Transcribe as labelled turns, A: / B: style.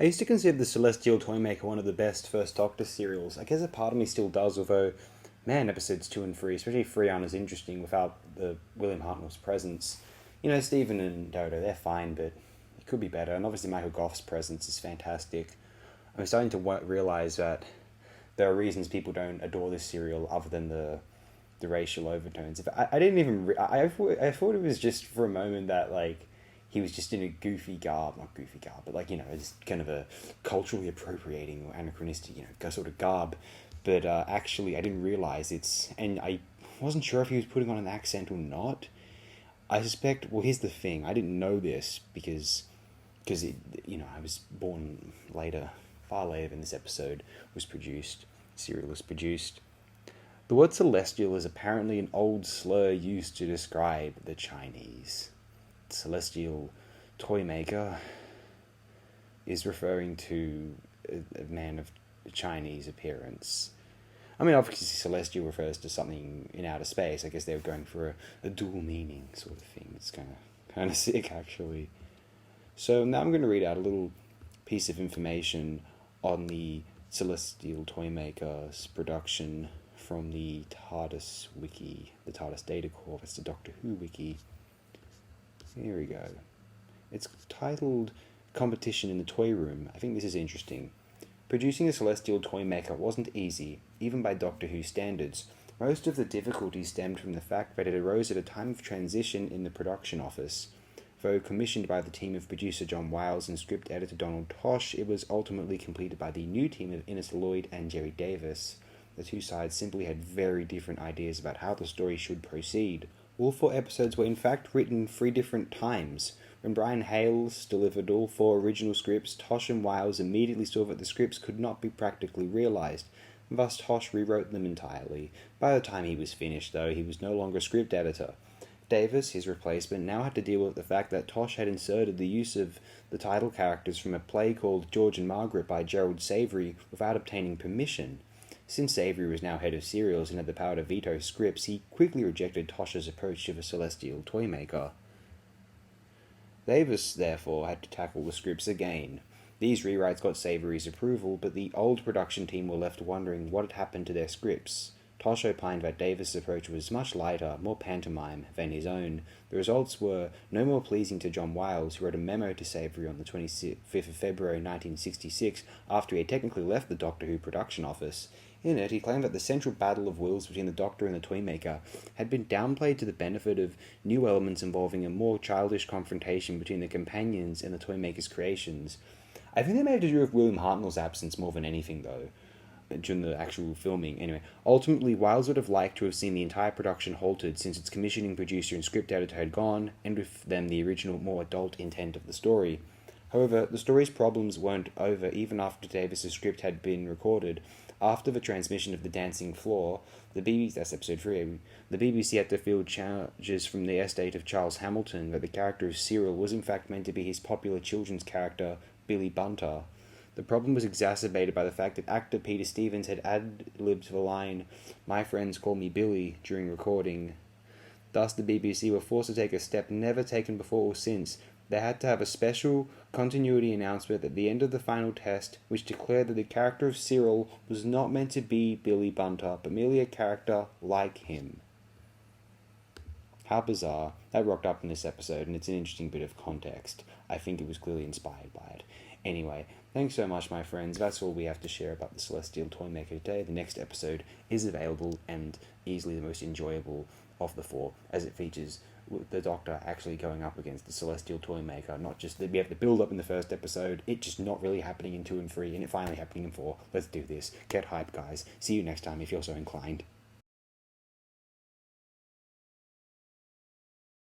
A: I used to consider the Celestial Toymaker one of the best First Doctor serials. I guess a part of me still does, although, man, episodes 2 and 3, especially 3, aren't as interesting without the William Hartnell's presence. You know, Stephen and Dodo, they're fine, but it could be better. And obviously Michael Goff's presence is fantastic. I'm starting to realise that there are reasons people don't adore this serial other than the racial overtones. If I didn't even... I thought it was just for a moment that, like, he was just in a goofy garb, not goofy garb, but like, you know, it's kind of a culturally appropriating or anachronistic, you know, sort of garb. But actually, I didn't realize and I wasn't sure if he was putting on an accent or not. I suspect, well, here's the thing, I didn't know this because it, you know, I was born later, far later than this episode was produced, serial was produced. The word celestial is apparently an old slur used to describe the Chinese. Celestial Toymaker is referring to a man of Chinese appearance. I mean, obviously, celestial refers to something in outer space. I guess they were going for a dual meaning sort of thing. It's kind of sick, actually. So now I'm going to read out a little piece of information on the Celestial Toymaker's production from the TARDIS wiki, the TARDIS Data Corp. It's the Doctor Who wiki. Here we go. It's titled Competition in the Toy Room. I think this is interesting. Producing a Celestial Toymaker wasn't easy, even by Doctor Who standards. Most of the difficulty stemmed from the fact that it arose at a time of transition in the production office. Though commissioned by the team of producer John Wiles and script editor Donald Tosh, it was ultimately completed by the new team of Innes Lloyd and Jerry Davis. The two sides simply had very different ideas about how the story should proceed. All 4 episodes were in fact written 3 different times. When Brian Hayles delivered all 4 original scripts, Tosh and Wiles immediately saw that the scripts could not be practically realised. Thus Tosh rewrote them entirely. By the time he was finished, though, he was no longer script editor. Davis, his replacement, now had to deal with the fact that Tosh had inserted the use of the title characters from a play called George and Margaret by Gerald Savory without obtaining permission. Since Savory was now head of serials and had the power to veto scripts, he quickly rejected Tosh's approach to the Celestial Toymaker. Davis, therefore, had to tackle the scripts again. These rewrites got Savory's approval, but the old production team were left wondering what had happened to their scripts. Tosh opined that Davis' approach was much lighter, more pantomime, than his own. The results were no more pleasing to John Wiles, who wrote a memo to Savory on the 25th of February 1966 after he had technically left the Doctor Who production office. In it, he claimed that the central battle of wills between the Doctor and the Toymaker had been downplayed to the benefit of new elements involving a more childish confrontation between the companions and the Toymaker's creations. I think that may have to do with William Hartnell's absence more than anything, though, during the actual filming. Anyway, ultimately, Wiles would have liked to have seen the entire production halted since its commissioning producer and script editor had gone, and with them the original, more adult intent of the story. However, the story's problems weren't over even after Davis' script had been recorded. After the transmission of The Dancing Floor, that's episode 3, the BBC had to field charges from the estate of Charles Hamilton that the character of Cyril was in fact meant to be his popular children's character, Billy Bunter. The problem was exacerbated by the fact that actor Peter Stevens had ad-libbed the line, "My friends call me Billy," during recording. Thus, the BBC were forced to take a step never taken before or since. They had to have a special continuity announcement at the end of the final test, which declared that the character of Cyril was not meant to be Billy Bunter, but merely a character like him. How bizarre. That rocked up in this episode, and it's an interesting bit of context. I think it was clearly inspired by it. Anyway, thanks so much, my friends. That's all we have to share about the Celestial Toymaker today. The next episode is available and easily the most enjoyable of the 4, as it features the Doctor actually going up against the Celestial Toymaker. Not just that we have the build up in the first episode, it just not really happening in 2 and 3, and it finally happening in 4. Let's do this. Get hyped, guys. See you next time if you're so inclined.